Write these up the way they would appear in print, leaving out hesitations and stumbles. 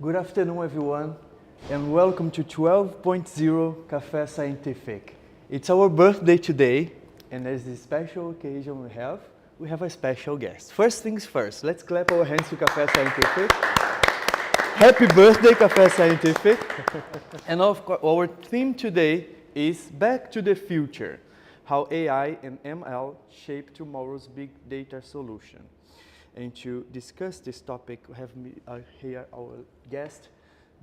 Good afternoon, everyone, and welcome to 12.0 Café Scientifique. It's our birthday today, and as this special occasion we have a special guest. First things first, let's clap our hands to Café Scientifique. Happy birthday, Café Scientifique. And of course, our theme today is Back to the Future, how AI and ML shape tomorrow's big data solution. And to discuss this topic, we have here our guest,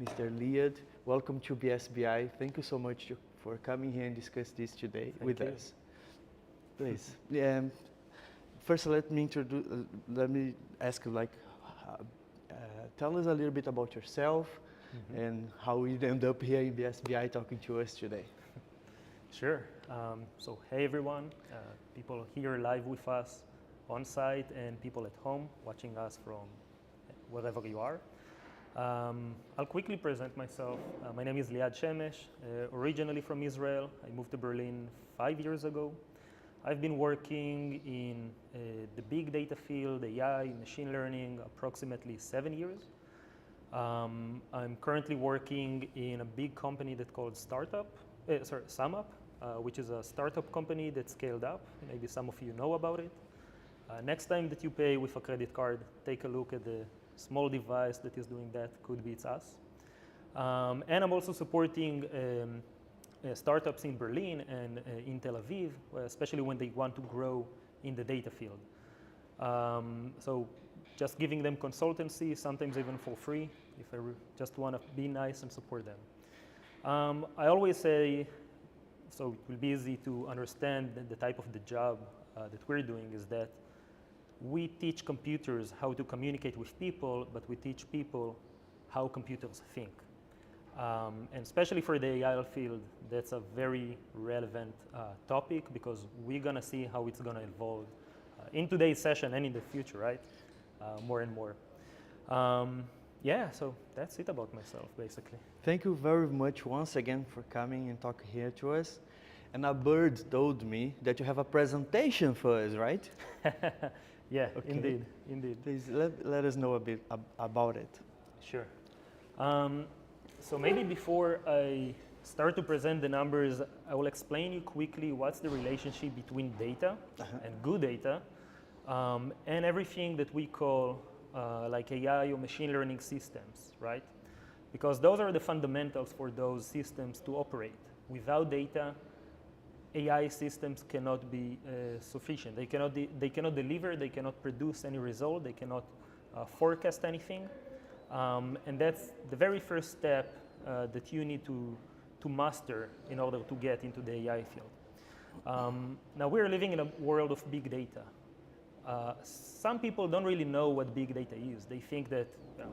Mr. Liad. Welcome to BSBI. Thank you so much for coming here and discuss this today with us. Please. First, let me ask you, tell us a little bit about yourself and how you end up here in BSBI talking to us today. Sure. So, hey everyone, people here live with us on site and people at home watching us from wherever you are. I'll quickly present myself. My name is Liad Shemesh, originally from Israel. I moved to Berlin 5 years ago. I've been working in the big data field, AI, machine learning, approximately 7 years. I'm currently working in a big company that's called SumUp, which is a startup company that scaled up. Maybe some of you know about it. Next time that you pay with a credit card, take a look at the small device that is doing that. Could be it's us. And I'm also supporting startups in Berlin and in Tel Aviv, especially when they want to grow in the data field. So just giving them consultancy, sometimes even for free, if I just want to be nice and support them. I always say, so it will be easy to understand the type of the job that we're doing is that we teach computers how to communicate with people, but we teach people how computers think. And especially for the AI field, that's a very relevant topic because we're going to see how it's going to evolve in today's session and in the future, right? More and more. Yeah, so that's it about myself, basically. Thank you very much once again for coming and talking here to us. And a bird told me that you have a presentation for us, right? Yeah, okay. Indeed. Please let us know a bit about it. Sure. So maybe before I start to present the numbers, I will explain you quickly what's the relationship between data and good data and everything that we call like AI or machine learning systems, right? Because those are the fundamentals for those systems to operate. Without data, AI systems cannot be sufficient. They cannot deliver, they cannot produce any result, they cannot forecast anything. And that's the very first step that you need to master in order to get into the AI field. Now we're living in a world of big data. Some people don't really know what big data is. They think that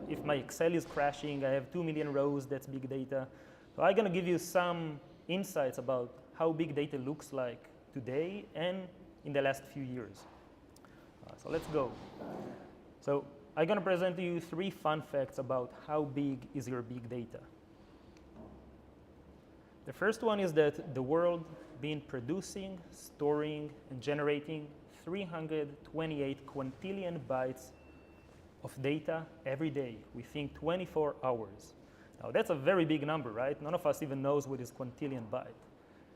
if my Excel is crashing, I have 2 million rows, that's big data. So I'm going to give you some insights about how big data looks like today and in the last few years. So let's go. So I'm going to present to you 3 fun facts about how big is your big data. The first one is that the world been producing, storing, and generating 328 quintillion bytes of data every day within 24 hours. Now that's a very big number, right? None of us even knows what is quintillion byte.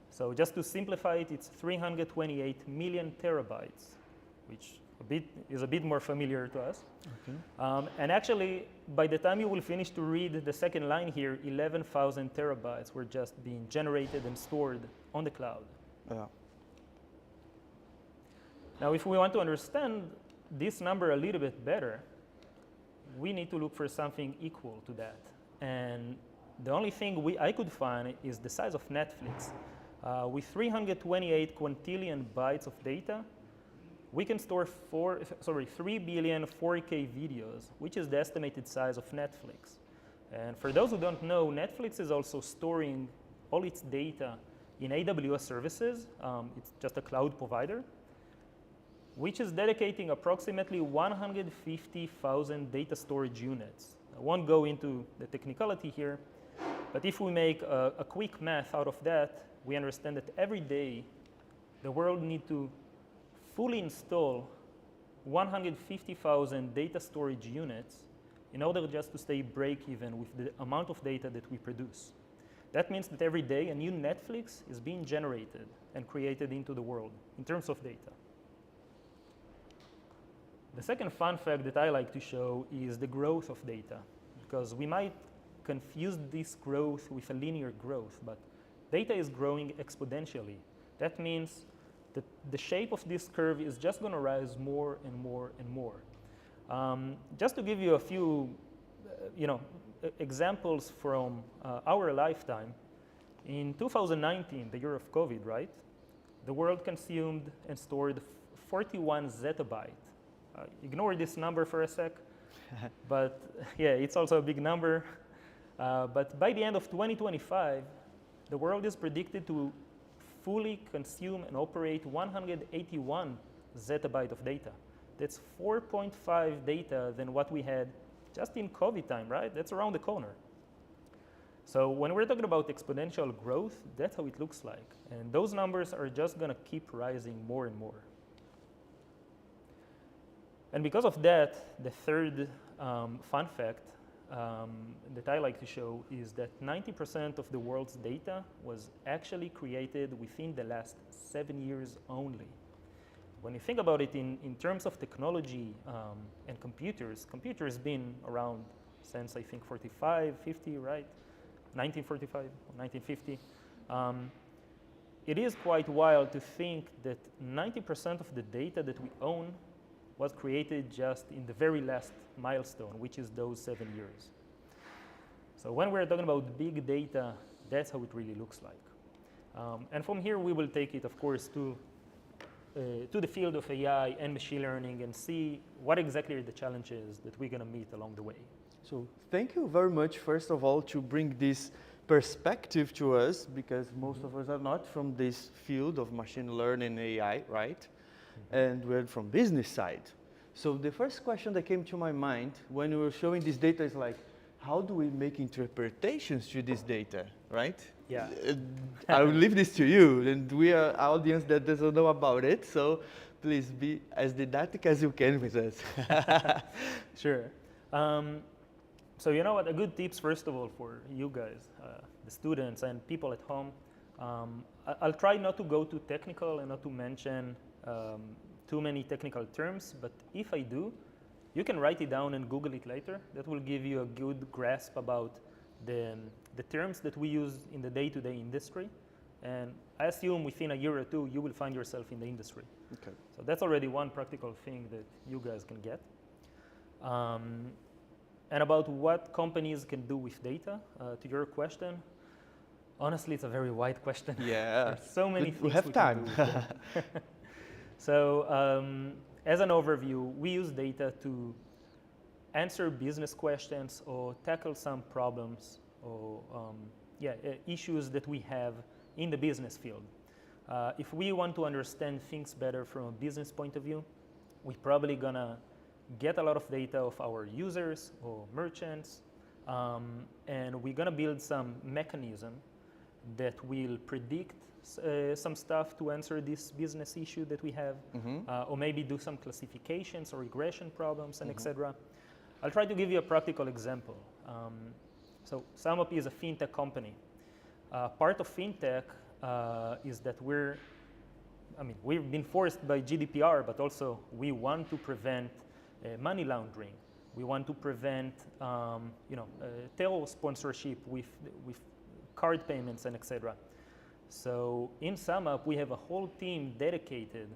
So just to simplify it, it's 328 million terabytes, which is a bit more familiar to us. Okay. And actually, by the time you will finish to read the second line here, 11,000 terabytes were just being generated and stored on the cloud. Yeah. Now, if we want to understand this number a little bit better, we need to look for something equal to that. And the only thing I could find is the size of Netflix. With 328 quintillion bytes of data, we can store 3 billion 4K videos, which is the estimated size of Netflix. And for those who don't know, Netflix is also storing all its data in AWS services. It's just a cloud provider, which is dedicating approximately 150,000 data storage units. I won't go into the technicality here, but if we make a quick math out of that, we understand that every day the world needs to fully install 150,000 data storage units in order just to stay break-even with the amount of data that we produce. That means that every day a new Netflix is being generated and created into the world in terms of data. The second fun fact that I like to show is the growth of data, because we might confuse this growth with a linear growth, but data is growing exponentially. That means that the shape of this curve is just going to rise more and more and more. Just to give you a few examples from our lifetime, in 2019, the year of COVID, right, the world consumed and stored 41 zettabyte. Ignore this number for a sec, but yeah, it's also a big number. But by the end of 2025, the world is predicted to fully consume and operate 181 zettabyte of data. That's 4.5 data than what we had just in COVID time, right? That's around the corner. So when we're talking about exponential growth, that's how it looks like. And those numbers are just going to keep rising more and more. And because of that, the third fun fact that I like to show is that 90% of the world's data was actually created within the last 7 years only. When you think about it in terms of technology and computers been around since I think 45, 50, right? 1945, 1950. It is quite wild to think that 90% of the data that we own was created just in the very last milestone, which is those 7 years. So when we're talking about big data, that's how it really looks like. And from here, we will take it, of course, to the field of AI and machine learning and see what exactly are the challenges that we're going to meet along the way. So thank you very much, first of all, to bring this perspective to us, because most of us are not from this field of machine learning and AI, right? And we're from business side. So the first question that came to my mind when we were showing this data is like, how do we make interpretations to this data, right? Yeah. I will leave this to you, and we are an audience that doesn't know about it, so please be as didactic as you can with us. Sure. So you know what, a good tips, first of all, for you guys, the students and people at home, I'll try not to go too technical and not to mention too many technical terms, but if I do, you can write it down and Google it later. That will give you a good grasp about the terms that we use in the day-to-day industry. And I assume within a year or two, you will find yourself in the industry. Okay. So that's already one practical thing that you guys can get. And about what companies can do with data, to your question, honestly, it's a very wide question. Yeah. There's so many things we have time. Can do with data. So as an overview, we use data to answer business questions or tackle some problems or issues that we have in the business field. If we want to understand things better from a business point of view, we're probably gonna get a lot of data of our users or merchants, and we're gonna build some mechanism that will predict some stuff to answer this business issue that we have, or maybe do some classifications or regression problems and etc. I'll try to give you a practical example. So SumUp is a fintech company. Part of fintech is that we've been forced by GDPR, but also we want to prevent money laundering. We want to prevent terror sponsorship with card payments and etc. So in SumUp, we have a whole team dedicated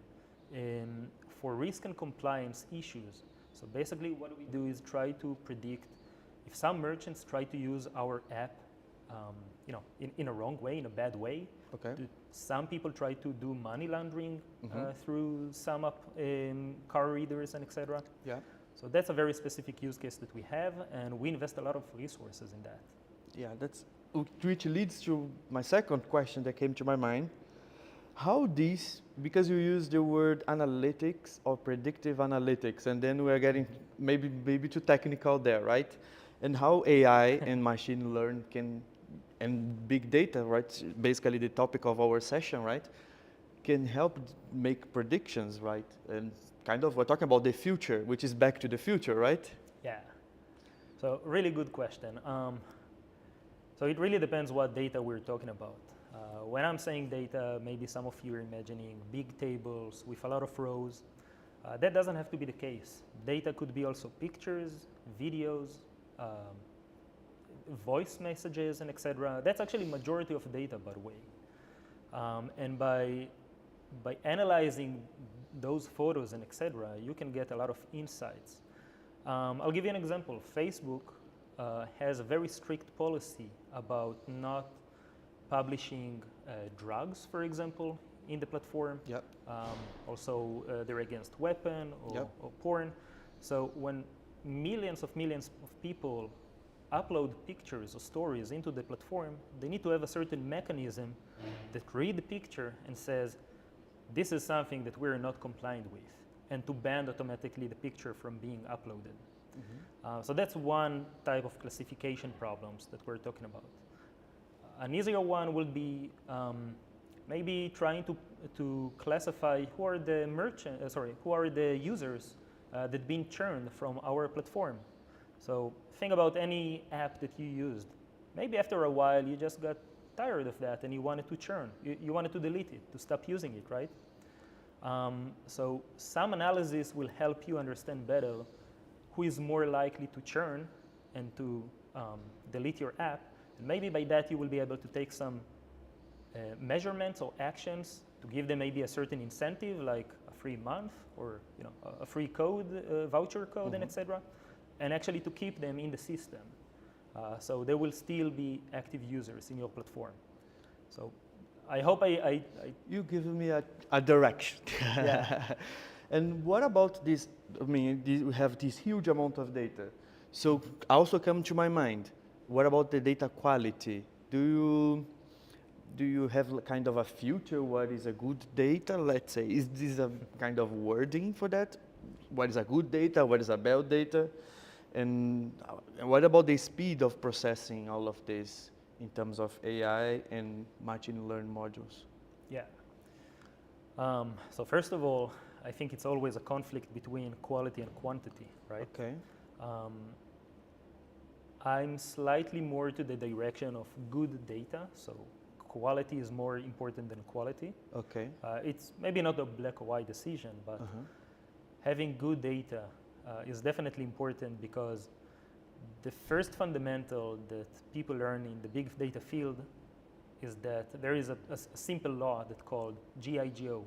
for risk and compliance issues. So basically what we do is try to predict if some merchants try to use our app, in a wrong way, in a bad way, Okay. some people try to do money laundering through SumUp car readers and etc. Yeah. So that's a very specific use case that we have, and we invest a lot of resources in that. Yeah, which leads to my second question that came to my mind. How these, because you use the word analytics or predictive analytics, and then we are getting maybe too technical there, right? And how AI and machine learn and big data, right? Basically the topic of our session, right? Can help make predictions, right? And kind of we're talking about the future, which is back to the future, right? Yeah. So really good question. So it really depends what data we're talking about. When I'm saying data, maybe some of you are imagining big tables with a lot of rows. That doesn't have to be the case. Data could be also pictures, videos, voice messages, and etc. That's actually majority of data, by the way. And by analyzing those photos and etc., you can get a lot of insights. I'll give you an example. Facebook has a very strict policy about not publishing drugs, for example, in the platform. Yep. Also, they're against weapon or porn. So when millions of people upload pictures or stories into the platform, they need to have a certain mechanism that read the picture and says, this is something that we're not compliant with, and to ban automatically the picture from being uploaded. So that's one type of classification problems that we're talking about. An easier one will be maybe trying to classify who are the who are the users that been churned from our platform. So think about any app that you used. Maybe after a while you just got tired of that and you wanted to churn. You wanted to delete it, to stop using it, right? So some analysis will help you understand better who is more likely to churn and to delete your app. And maybe by that you will be able to take some measurements or actions to give them maybe a certain incentive, like a free month or a free code, voucher code, and etc. And actually to keep them in the system. So they will still be active users in your platform. So I hope You give me a direction. Yeah. And what about this? I mean, we have this huge amount of data. So also come to my mind, what about the data quality? Do you have kind of a filter? What is a good data? Let's say, is this a kind of wording for that? What is a good data? What is a bad data? And what about the speed of processing all of this in terms of AI and machine learning modules? Yeah. So first of all, I think it's always a conflict between quality and quantity, right? Okay. I'm slightly more to the direction of good data, so quality is more important than quality. Okay. It's maybe not a black or white decision, but having good data is definitely important, because the first fundamental that people learn in the big data field is that there is a simple law that's called GIGO,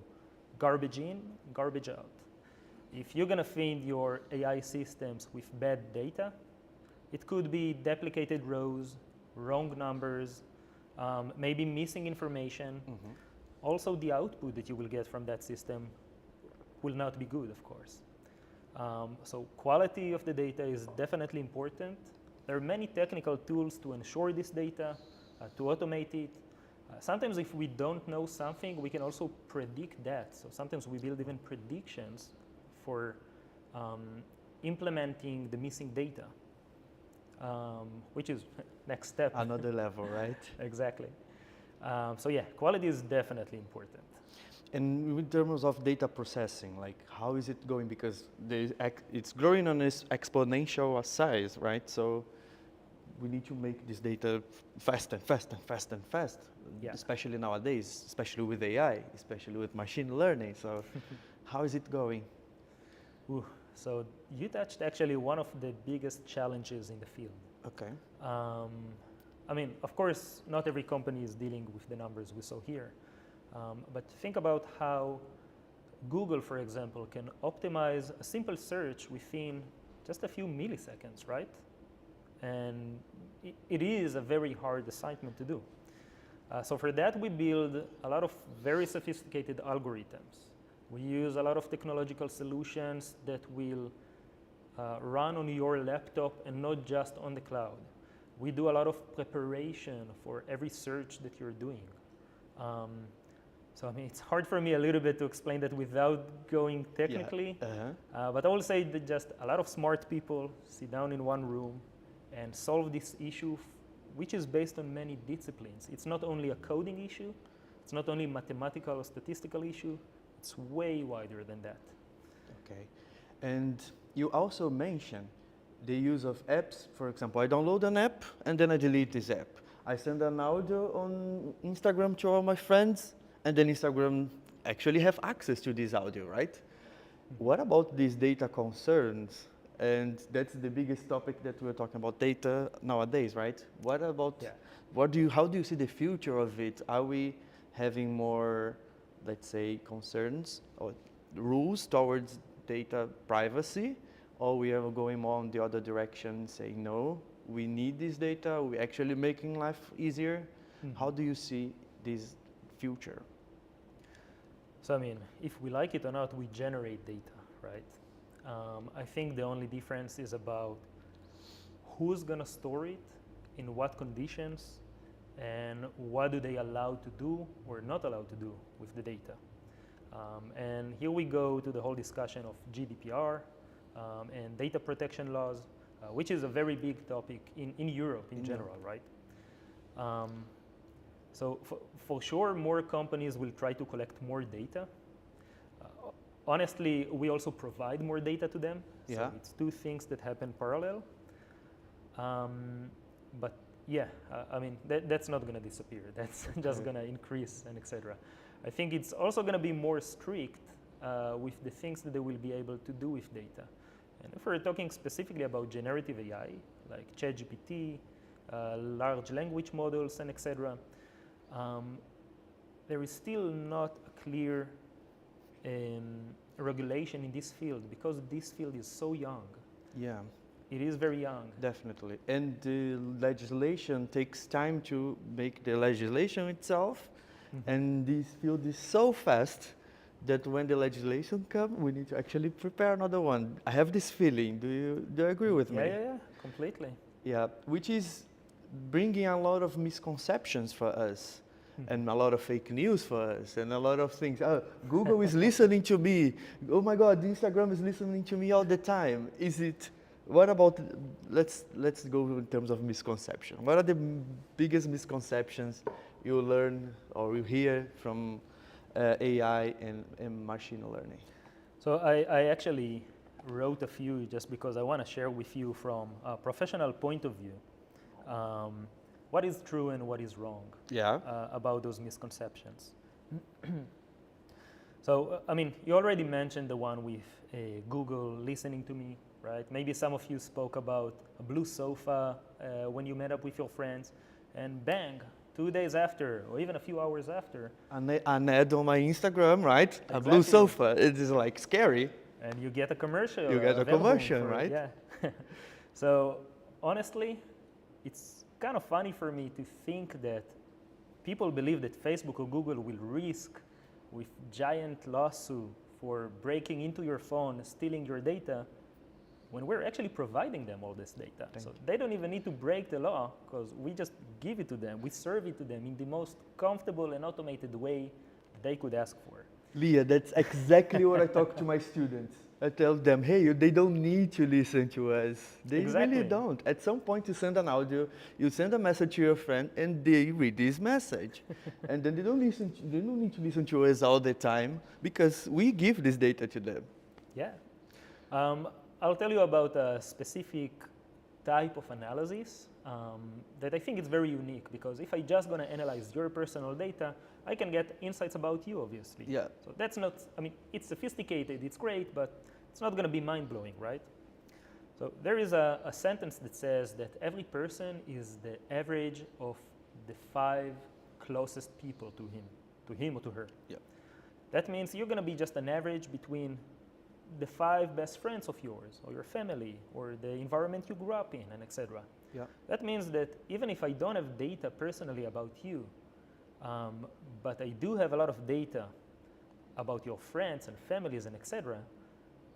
garbage in, garbage out. If you're going to feed your AI systems with bad data, it could be duplicated rows, wrong numbers, maybe missing information. Also, the output that you will get from that system will not be good, of course. So quality of the data is definitely important. There are many technical tools to ensure this data, to automate it. Sometimes if we don't know something, we can also predict that. So sometimes we build even predictions for implementing the missing data, which is next step. Another level, right? Exactly. So yeah, quality is definitely important. And in terms of data processing, like how is it going? Because it's growing on this exponential size, right? So we need to make this data fast and fast and fast and fast, especially nowadays, especially with AI, especially with machine learning. So how is it going? So you touched actually one of the biggest challenges in the field. Okay. I mean, of course, not every company is dealing with the numbers we saw here. But think about how Google, for example, can optimize a simple search within just a few milliseconds, right? and it is a very hard assignment to do. So for that, we build a lot of very sophisticated algorithms. We use a lot of technological solutions that will run on your laptop and not just on the cloud. We do a lot of preparation for every search that you're doing. So I mean, it's hard for me a little bit to explain that without going technically. Yeah. But I will say that just a lot of smart people sit down in one room and solve this issue, which is based on many disciplines. It's not only a coding issue. It's not only a mathematical or statistical issue. It's way wider than that. Okay. And you also mentioned the use of apps. For example, I download an app and then I delete this app. I send an audio on Instagram to all my friends, and then Instagram actually have access to this audio, right? What about these data concerns? And that's the biggest topic that we're talking about, data nowadays, right? What about, how do you see the future of it? Are we having more, let's say, concerns or rules towards data privacy, or we are going more in the other direction, saying, no, we need this data, we're actually making life easier? How do you see this future? So I mean, if we like it or not, we generate data, right? I think the only difference is about who's going to store it, in what conditions, and what do they allow to do or not allowed to do with the data. And here we go to the whole discussion of GDPR and data protection laws, which is a very big topic in Europe in general, right? So for sure, more companies will try to collect more data. Honestly, we also provide more data to them. Yeah. So it's two things that happen parallel. But yeah, I mean, that's not going to disappear. That's just going to increase and etc. I think it's also going to be more strict with the things that they will be able to do with data. And if we're talking specifically about generative AI, like ChatGPT, large language models, and etc., there is still not a clear regulation in this field because this field is so young. Yeah. It is very young. Definitely. And the legislation takes time to make the legislation itself. And this field is so fast that when the legislation comes, we need to actually prepare another one. I have this feeling. Do you agree with me? Yeah, completely. Yeah, which is bringing a lot of misconceptions for us. And a lot of fake news for us, and a lot of things. Oh, Google is listening to me. Oh my God, Instagram is listening to me all the time. Is it? What about? Let's go in terms of misconception. What are the biggest misconceptions you learn or you hear from AI and machine learning? So I actually wrote a few just because I want to share with you from a professional point of view. What is true and what is wrong about those misconceptions. So, I mean, you already mentioned the one with Google listening to me, right? Maybe some of you spoke about a blue sofa when you met up with your friends, and bang, 2 days after, or even a few hours after. An ad on my Instagram, right? Exactly. A blue sofa. It is like scary. And you get a commercial. You get a commercial, right? Yeah. So, honestly, it's kind of funny for me to think that people believe that Facebook or Google will risk with giant lawsuit for breaking into your phone, stealing your data, when we're actually providing them all this data. So they don't even need to break the law because we just give it to them. We serve it to them in the most comfortable and automated way they could ask for. Liad, that's exactly what I talk to my students. I tell them, hey, they don't need to listen to us. They really don't. At some point, you send an audio, you send a message to your friend, and they read this message. And then they don't need to listen to us all the time because we give this data to them. Yeah. I'll tell you about a specific type of analysis that I think is very unique because if I just going to analyze your personal data, I can get insights about you, obviously. Yeah. So that's not, I mean, it's sophisticated, it's great, but it's not going to be mind-blowing, right? So there is a sentence that says that every person is the average of the 5 closest people to him or to her. Yeah. That means you're going to be just an average between the 5 best friends of yours, or your family, or the environment you grew up in, and etc. Yeah. That means that even if I don't have data personally about you, but I do have a lot of data about your friends and families and etc.,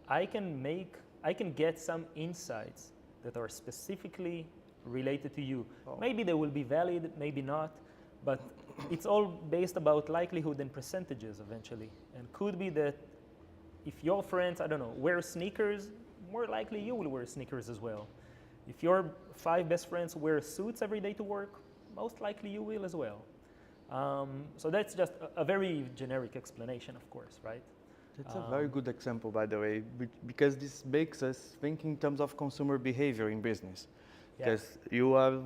I can get some insights that are specifically related to you. Oh. Maybe they will be valid, maybe not, but it's all based about likelihood and percentages eventually. And could be that if your friends, I don't know, wear sneakers, more likely you will wear sneakers as well. If your 5 best friends wear suits every day to work, most likely you will as well. So that's just a very generic explanation, of course, right? That's a very good example, by the way, because this makes us think in terms of consumer behavior in business. Because you are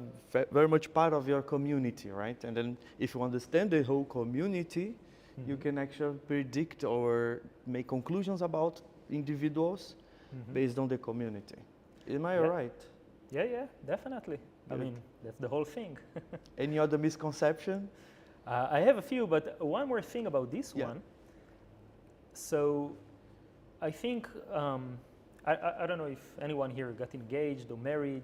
very much part of your community, right? And then if you understand the whole community, you can actually predict or make conclusions about individuals based on the community. Am I right? Yeah, definitely. Good. I mean, that's the whole thing. Any other misconception? I have a few, but one more thing about this one. So I think, I don't know if anyone here got engaged or married.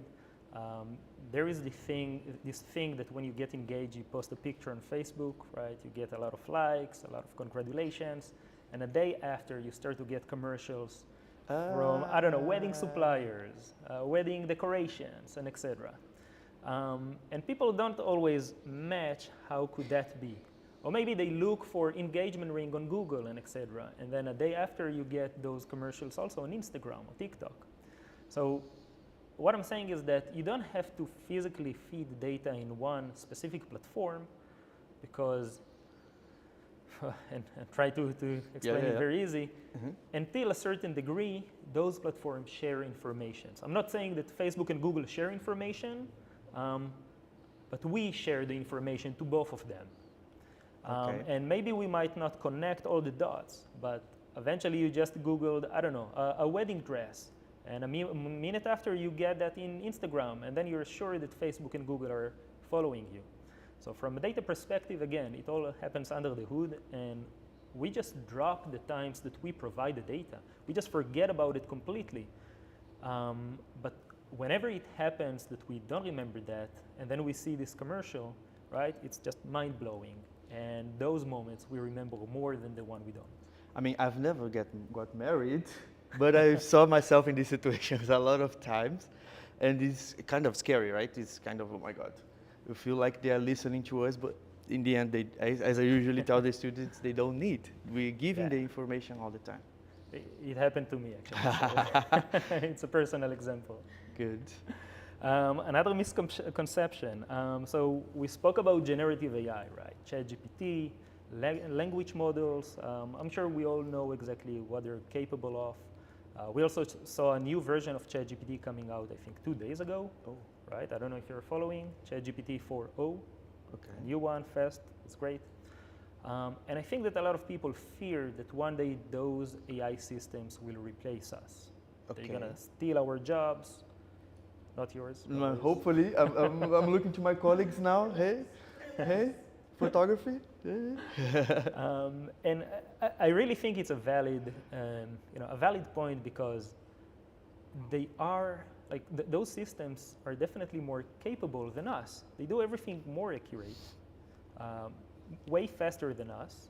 There is this thing that when you get engaged, you post a picture on Facebook, right? You get a lot of likes, a lot of congratulations, and a day after you start to get commercials from, I don't know, wedding suppliers, wedding decorations, and etc. And people don't always match how could that be. Or maybe they look for engagement ring on Google and etc. And then a day after you get those commercials also on Instagram or TikTok. So what I'm saying is that you don't have to physically feed data in one specific platform because, and try to explain it very easy, until a certain degree, those platforms share information. So I'm not saying that Facebook and Google share information, but we share the information to both of them. And maybe we might not connect all the dots, but eventually you just Googled, I don't know, a wedding dress. And a minute after you get that in Instagram, and then you're sure that Facebook and Google are following you. So from a data perspective, again, it all happens under the hood, and we just drop the times that we provide the data. We just forget about it completely. But whenever it happens that we don't remember that, and then we see this commercial, right, it's just mind-blowing. And those moments we remember more than the one we don't. I mean, I've never got married, but I saw myself in these situations a lot of times, and it's kind of scary, right? It's kind of, oh my God. You feel like they are listening to us, but in the end, as I usually tell the students, they don't need. We're giving the information all the time. It happened to me, actually. It's a personal example. Good. Another misconception. So we spoke about generative AI, right? ChatGPT, language models. I'm sure we all know exactly what they're capable of. We also saw a new version of ChatGPT coming out, I think, 2 days ago. Oh. Right? I don't know if you're following ChatGPT 4.0. Okay. A new one, fast. It's great. And I think that a lot of people fear that one day those AI systems will replace us. Okay. They're gonna steal our jobs. Not yours. No, hopefully, I'm looking to my colleagues now. Hey, photography. And I really think it's a valid point because they are like those systems are definitely more capable than us. They do everything more accurate, way faster than us.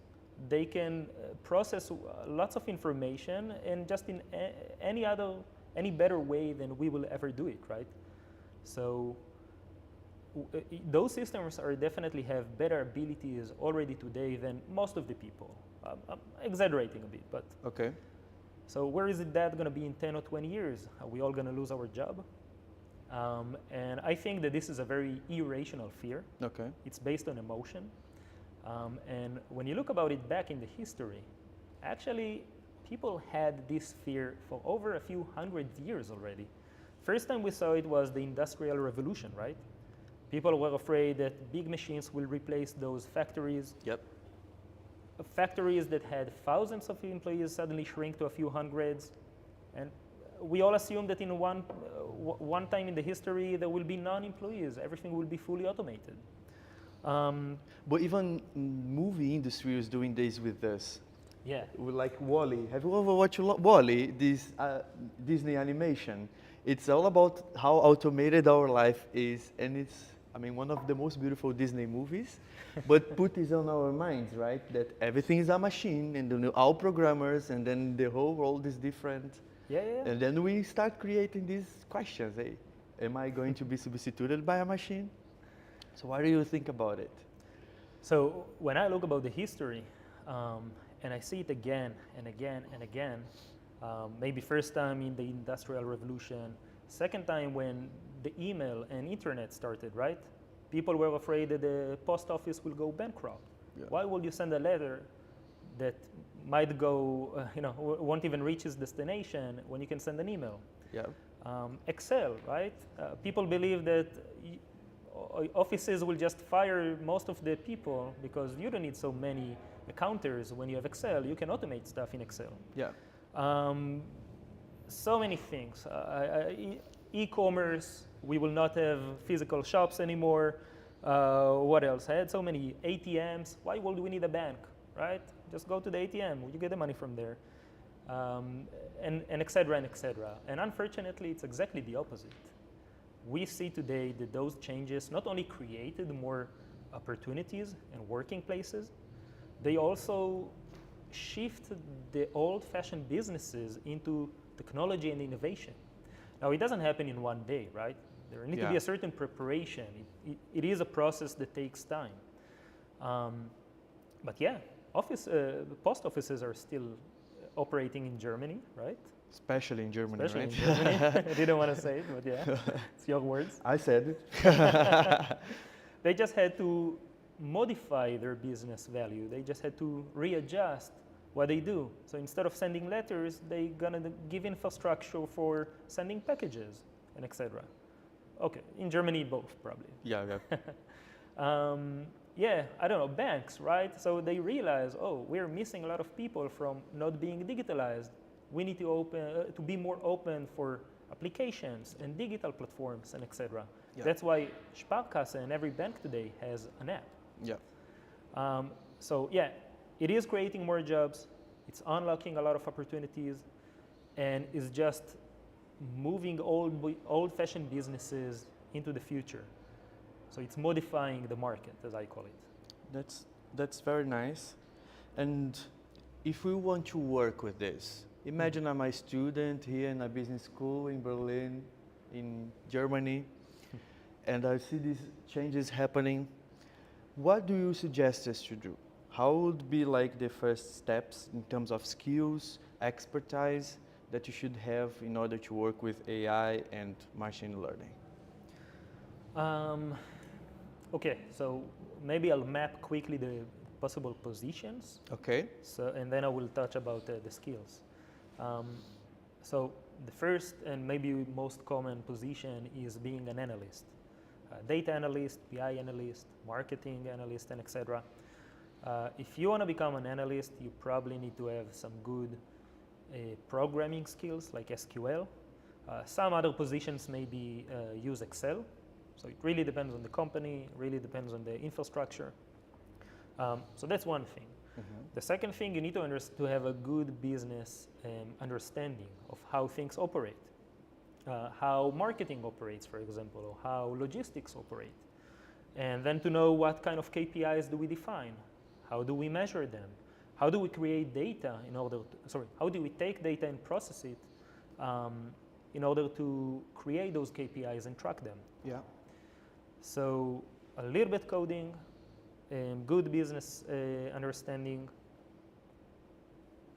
They can process lots of information and just in any better way than we will ever do it, right? So those systems are definitely have better abilities already today than most of the people. I'm exaggerating a bit, but okay. So where is that going to be in 10 or 20 years? Are we all going to lose our job? And I think that this is a very irrational fear. Okay. It's based on emotion. And when you look about it back in the history, actually people had this fear for over a few hundred years already. First time we saw it was the Industrial Revolution, right? People were afraid that big machines will replace those factories. Yep. Factories that had thousands of employees suddenly shrink to a few hundreds. And we all assume that in one time in the history there will be non-employees. Everything will be fully automated. But even movie industry is doing this with us. Yeah. Like Wall-E. Have you ever watched Wall-E, this Disney animation? It's all about how automated our life is, and it's, I mean, one of the most beautiful Disney movies, but put this on our minds, right? That everything is a machine, and all programmers, and then the whole world is different. Yeah, yeah, yeah. And then we start creating these questions. Hey, am I going to be substituted by a machine? So what do you think about it? So when I look about the history, and I see it again and again and again, maybe first time in the Industrial Revolution, second time when the email and internet started, right? People were afraid that the post office will go bankrupt. Yeah. Why would you send a letter that might go, won't even reach its destination when you can send an email? Yeah. Excel, right? People believe that offices will just fire most of the people because you don't need so many counters when you have Excel. You can automate stuff in Excel. Yeah. So many things. E-commerce, we will not have physical shops anymore. What else? I had so many ATMs. Why would we need a bank, right? Just go to the ATM. You get the money from there. And et cetera, and et cetera. And unfortunately, it's exactly the opposite. We see today that those changes not only created more opportunities and working places, they also shifted the old-fashioned businesses into technology and innovation. Now, it doesn't happen in one day, right? There needs to be a certain preparation. It is a process that takes time. But yeah, post offices are still operating in Germany, right? Especially in Germany, Especially right? in Germany. I didn't want to say it, but yeah, it's your words. I said it. They just had to modify their business value. They just had to readjust what they do. So instead of sending letters, they're gonna give infrastructure for sending packages and etc. Okay, in Germany, both probably. Yeah. Yeah, I don't know, banks, right? So they realize, oh, we're missing a lot of people from not being digitalized. We need to be more open for applications and digital platforms and etc. Yeah. That's why Sparkasse and every bank today has an app. Yeah. So yeah, it is creating more jobs. It's unlocking a lot of opportunities, and is just moving old-fashioned businesses into the future. So it's modifying the market, as I call it. That's very nice. And if we want to work with this, imagine I'm a student here in a business school in Berlin, in Germany, and I see these changes happening. What do you suggest us to do? How would be like the first steps in terms of skills, expertise that you should have in order to work with AI and machine learning? Okay, so maybe I'll map quickly the possible positions. Okay. So, and then I will touch about the skills. So the first and maybe most common position is being an analyst. Data analyst, BI analyst, marketing analyst, and etc. If you want to become an analyst, you probably need to have some good programming skills like SQL. Some other positions maybe use Excel. So it really depends on the company, really depends on the infrastructure. So that's one thing. Mm-hmm. The second thing, you need to have a good business understanding of how things operate. How marketing operates, for example, or how logistics operate. And then to know what kind of KPIs do we define? How do we measure them? How do we create data how do we take data and process it in order to create those KPIs and track them? Yeah. So a little bit coding, good business understanding,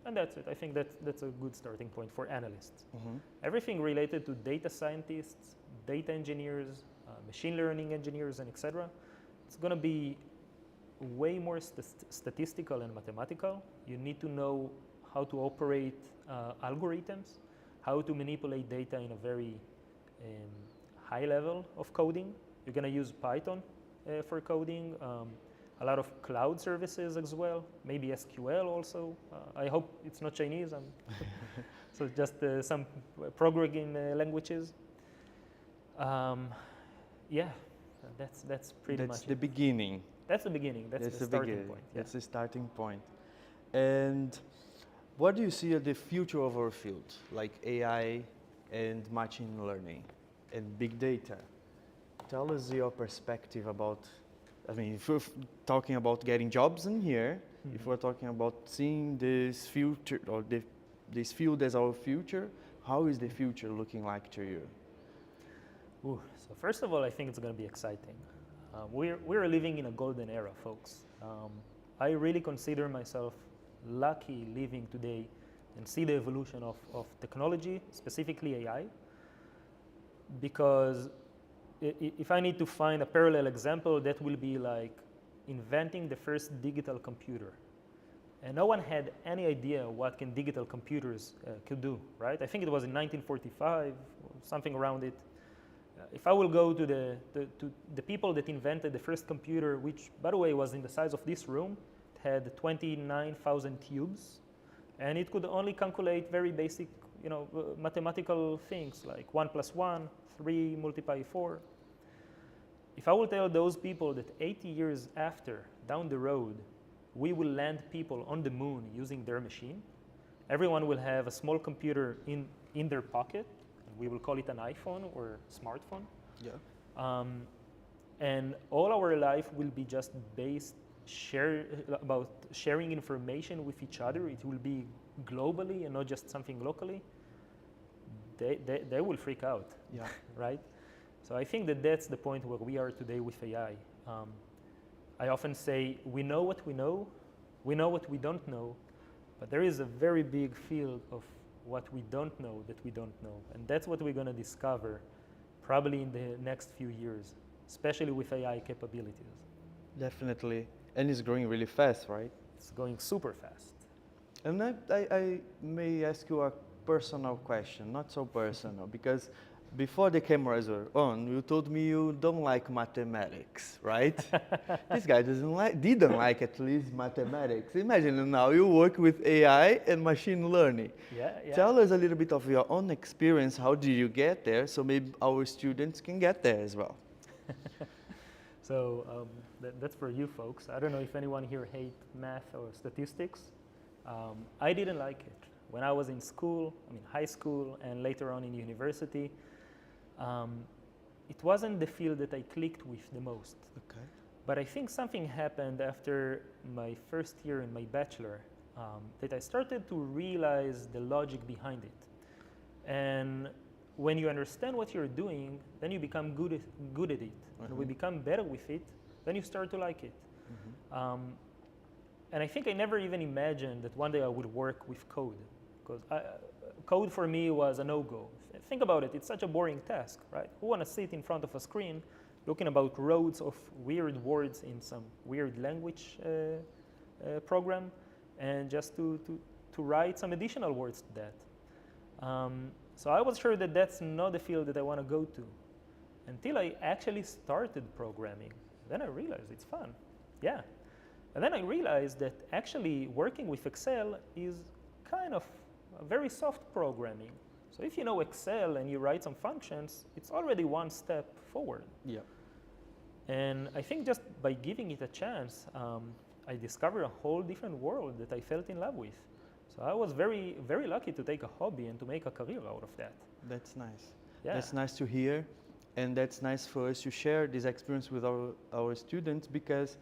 and that's it. I think that's a good starting point for analysts. Mm-hmm. Everything related to data scientists, data engineers, machine learning engineers, and etc. It's going to be way more statistical and mathematical. You need to know how to operate algorithms, how to manipulate data in a very high level of coding. You're going to use Python for coding. A lot of cloud services as well, maybe SQL also. I hope it's not Chinese. So just some programming languages. Yeah, that's pretty much the beginning. That's the beginning. That's the starting point. Yeah. That's the starting point. And what do you see as the future of our field, like AI and machine learning and big data? Tell us your perspective about, I mean, if we're talking about getting jobs in here, if we're talking about seeing this future or this field as our future, how is the future looking like to you? Ooh, so first of all, I think it's going to be exciting. We're living in a golden era, folks. I really consider myself lucky living today and see the evolution of technology, specifically AI, because if I need to find a parallel example, that will be like inventing the first digital computer. And no one had any idea what can digital computers could do, right? I think it was in 1945, or something around it. If I will go to the people that invented the first computer, which, by the way, was in the size of this room, it had 29,000 tubes, and it could only calculate very basic, mathematical things like 1 + 1, 3 multiply 4. If I will tell those people that 80 years after, down the road, we will land people on the moon using their machine, everyone will have a small computer in their pocket. We will call it an iPhone or smartphone. Yeah. And all our life will be just based about sharing information with each other. It will be globally and not just something locally. They will freak out, Yeah. right? So I think that's the point where we are today with AI. I often say we know what we know what we don't know, but there is a very big field of what we don't know that we don't know. And that's what we're going to discover probably in the next few years, especially with AI capabilities. Definitely. And it's growing really fast, right? It's going super fast. And I may ask you a personal question, not so personal, because before the cameras were on, you told me you don't like mathematics, right? This guy didn't like at least mathematics. Imagine now you work with AI and machine learning. Yeah. Tell us a little bit of your own experience. How did you get there? So maybe our students can get there as well. So that's for you folks. I don't know if anyone here hates math or statistics. I didn't like it. When I was in school, high school, and later on in university, it wasn't the field that I clicked with the most. Okay. But I think something happened after my first year in my bachelor that I started to realize the logic behind it. And when you understand what you're doing, then you become good at it. And we become better with it, then you start to like it. And I think I never even imagined that one day I would work with code, because code for me was a no-go. Think about it, it's such a boring task, right? Who want to sit in front of a screen looking about rows of weird words in some weird language program and just to write some additional words to that? So I was sure that that's not the field that I want to go to until I actually started programming. Then I realized it's fun, yeah. And then I realized that actually working with Excel is kind of a very soft programming. So if you know Excel and you write some functions, it's already one step forward. Yeah. And I think just by giving it a chance, I discovered a whole different world that I felt in love with. So I was very, very lucky to take a hobby and to make a career out of that. That's nice. Yeah. That's nice to hear. And that's nice for us to share this experience with our students, because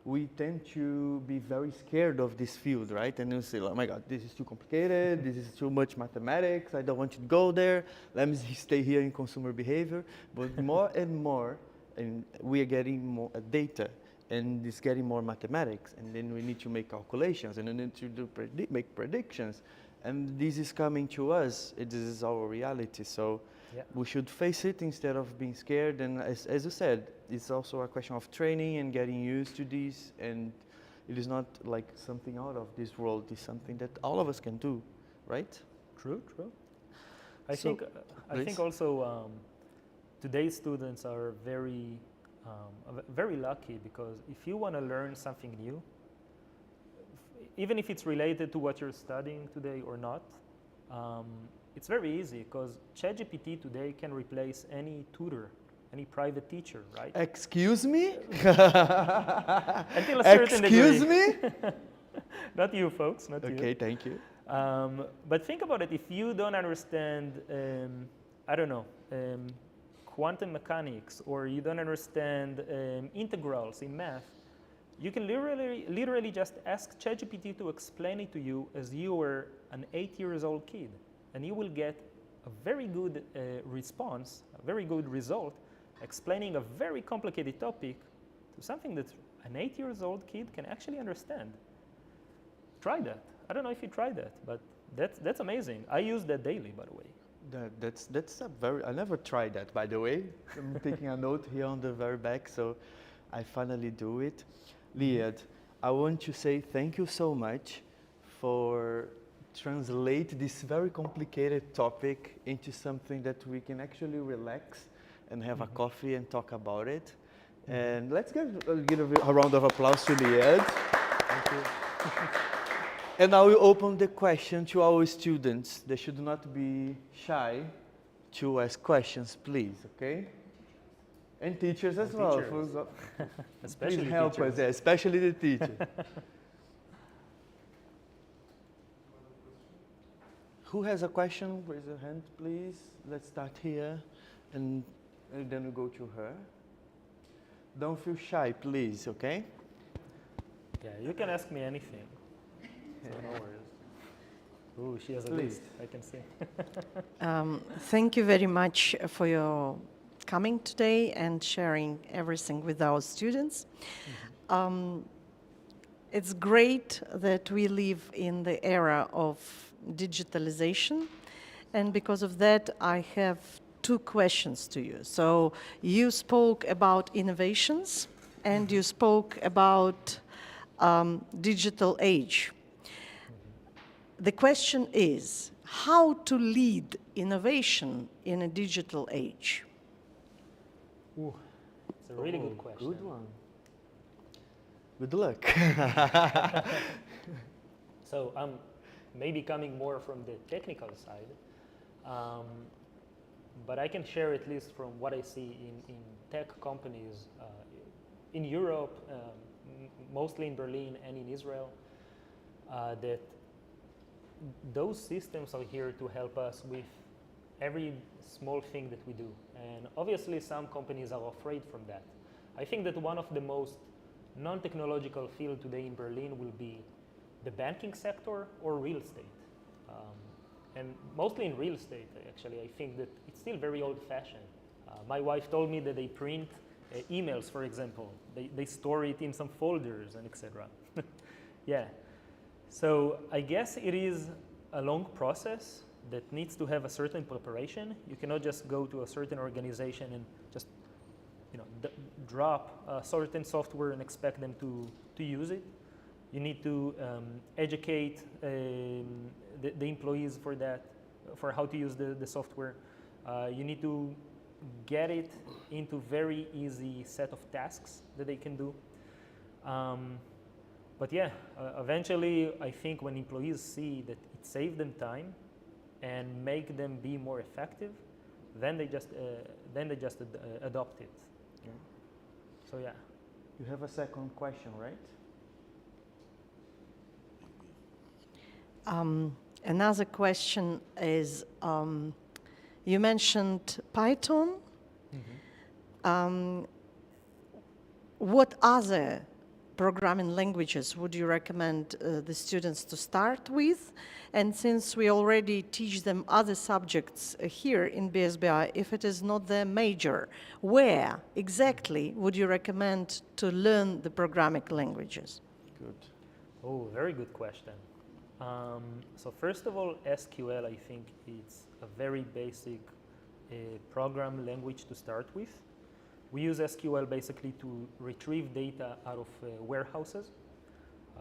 we tend to be very scared of this field, right? And you say, oh my God, this is too complicated, this is too much mathematics, I don't want you to go there, let me stay here in consumer behavior. But more and more, and we are getting more data, and it's getting more mathematics, and then we need to make calculations, and we need to make predictions. And this is coming to us, this is our reality. So we should face it instead of being scared. And as you said, it's also a question of training and getting used to this. And it is not like something out of this world. It's something that all of us can do, right? True. I think also today's students are very lucky, because if you want to learn something new, even if it's related to what you're studying today or not, it's very easy, because ChatGPT today can replace any tutor, any private teacher, right? Excuse me? Until a certain Excuse degree. me? Not you, folks, not you. Okay, thank you. But think about it, if you don't understand, I don't know, quantum mechanics, or you don't understand integrals in math, you can literally just ask ChatGPT to explain it to you as you were an 8-year-old kid, and you will get a very good response, a very good result, explaining a very complicated topic to something that an 8-year-old kid can actually understand. Try that. I don't know if you tried that, but that's amazing. I use that daily, by the way. That's a very, I never tried that, by the way. I'm taking a note here on the very back, so I finally do it. Liad, I want to say thank you so much for translate this very complicated topic into something that we can actually relax and have a coffee and talk about it. And let's give a round of applause to Liad. Thank you. And I will open the question to our students. They should not be shy to ask questions, please, okay? And teachers as well. Especially please help teachers. us, yeah, especially the teacher. Who has a question? Raise your hand, please. Let's start here, and then we go to her. Don't feel shy, please, okay? Yeah, you can ask me anything. So no worries. Ooh, she has a Please. list, I can see. Thank you very much for your coming today and sharing everything with our students. It's great that we live in the era of digitalization, and because of that, I have 2 questions to you. So you spoke about innovations, and you spoke about digital age. The question is, how to lead innovation in a digital age? Ooh, it's a really good question. Good one. Good luck. So I'm maybe coming more from the technical side, but I can share at least from what I see in tech companies in Europe, mostly in Berlin and in Israel, that those systems are here to help us with every small thing that we do. And obviously some companies are afraid from that. I think that one of the most non-technological fields today in Berlin will be the banking sector or real estate. And mostly in real estate, actually, I think that it's still very old-fashioned. My wife told me that they print emails, for example. They store it in some folders and etc. Yeah. So I guess it is a long process that needs to have a certain preparation. You cannot just go to a certain organization and just drop a certain software and expect them to use it. You need to educate the employees for that, for how to use the software. You need to get it into very easy set of tasks that they can do. But yeah, eventually I think when employees see that it saves them time and make them be more effective, then they just adopt it. Yeah. So yeah. You have a second question, right? Another question is, you mentioned Python. What other programming languages would you recommend the students to start with? And since we already teach them other subjects here in BSBI, if it is not their major, where exactly would you recommend to learn the programming languages? Good. Oh, very good question. So first of all, SQL, I think it's a very basic program language to start with. We use SQL basically to retrieve data out of warehouses.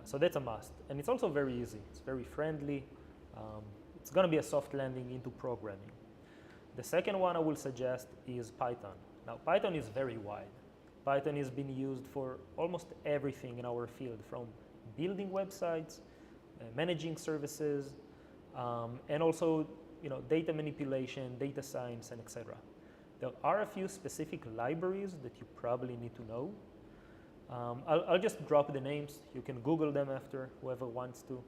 So that's a must. And it's also very easy. It's very friendly. It's going to be a soft landing into programming. The second one I will suggest is Python. Now, Python is very wide. Python has been used for almost everything in our field, from building websites, managing services, and also data manipulation, data science, and etc. There are a few specific libraries that you probably need to know. I'll just drop the names. You can Google them after, whoever wants to.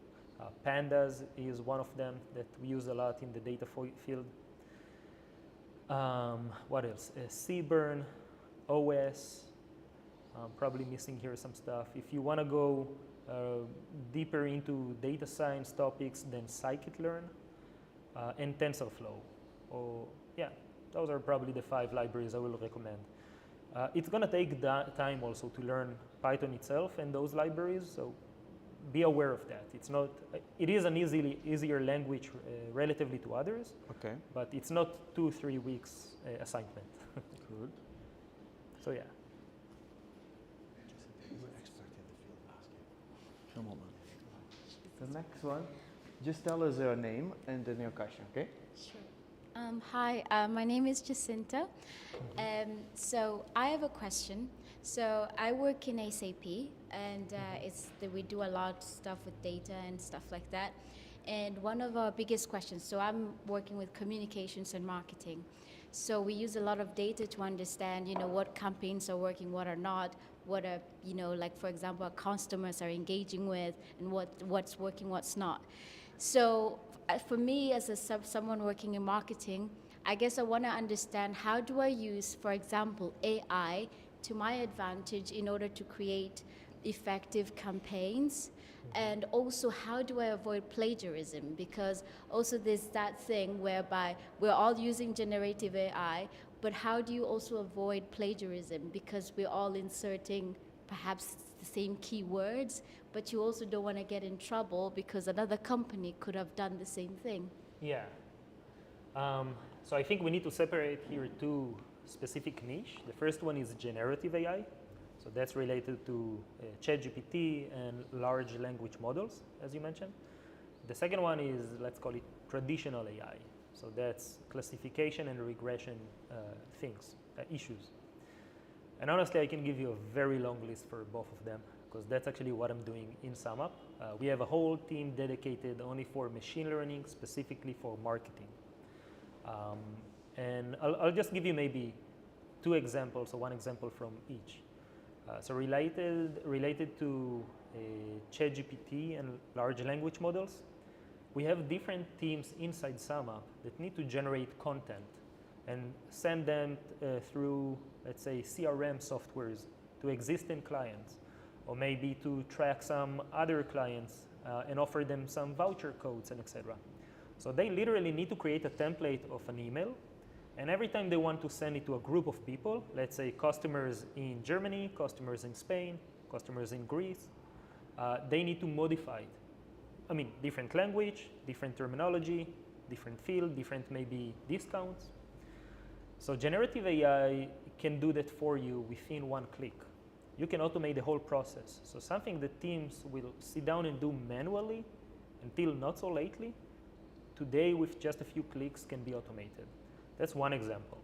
Pandas is one of them that we use a lot in the data field. What else? Seaburn, OS. Probably missing here some stuff. If you want to go deeper into data science topics, then scikit-learn and TensorFlow. Or yeah, those are probably the 5 libraries I will recommend. It's going to take time also to learn Python itself and those libraries, so be aware of that. It's not. It is an easier language relatively to others. Okay. But it's not 2-3 weeks assignment. Good. So yeah. The next one, just tell us your name and then your question, okay? Sure. Hi, my name is Jacinta. So I have a question. So I work in SAP, and we do a lot of stuff with data and stuff like that. And one of our biggest questions, so I'm working with communications and marketing. So we use a lot of data to understand, what campaigns are working, what are not, what are, like for example, our customers are engaging with, and what's working, what's not. So for me, as someone working in marketing, I guess I want to understand how do I use, for example, AI to my advantage in order to create effective campaigns, and also how do I avoid plagiarism, because also there's that thing whereby we're all using generative AI, but how do you also avoid plagiarism, because we're all inserting perhaps the same keywords, but you also don't want to get in trouble because another company could have done the same thing. Yeah. So I think we need to separate here 2 specific niche. The first one is generative AI. So that's related to ChatGPT and large language models, as you mentioned. The second one is, let's call it traditional AI. So that's classification and regression issues. And honestly, I can give you a very long list for both of them, because that's actually what I'm doing in SumUp. We have a whole team dedicated only for machine learning, specifically for marketing. And I'll just give you maybe 2 examples, or 1 example from each. So related to ChatGPT and large language models, we have different teams inside SumUp that need to generate content and send them through, let's say, CRM softwares to existing clients, or maybe to track some other clients and offer them some voucher codes and etc. So they literally need to create a template of an email, and every time they want to send it to a group of people, let's say customers in Germany, customers in Spain, customers in Greece, they need to modify it. I mean, different language, different terminology, different field, different maybe discounts. So generative AI can do that for you within 1 click. You can automate the whole process. So something that teams will sit down and do manually until not so lately, today with just a few clicks can be automated. That's one example.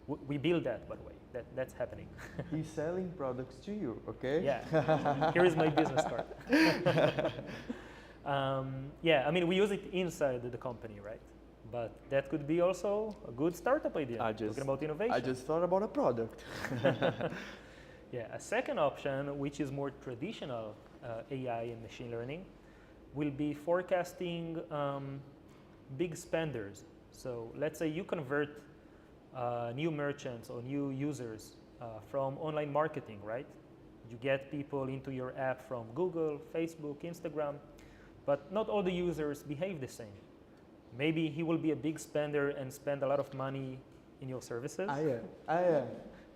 We build that, by the way. That's happening. He's selling products to you, okay? Yeah. Here is my business card. Yeah, I mean, we use it inside the company, right? But that could be also a good startup idea, talking about innovation. I just thought about a product. Yeah, a second option, which is more traditional AI and machine learning, will be forecasting big spenders. So let's say you convert new merchants or new users from online marketing, right? You get people into your app from Google, Facebook, Instagram, but not all the users behave the same. Maybe he will be a big spender and spend a lot of money in your services. I am.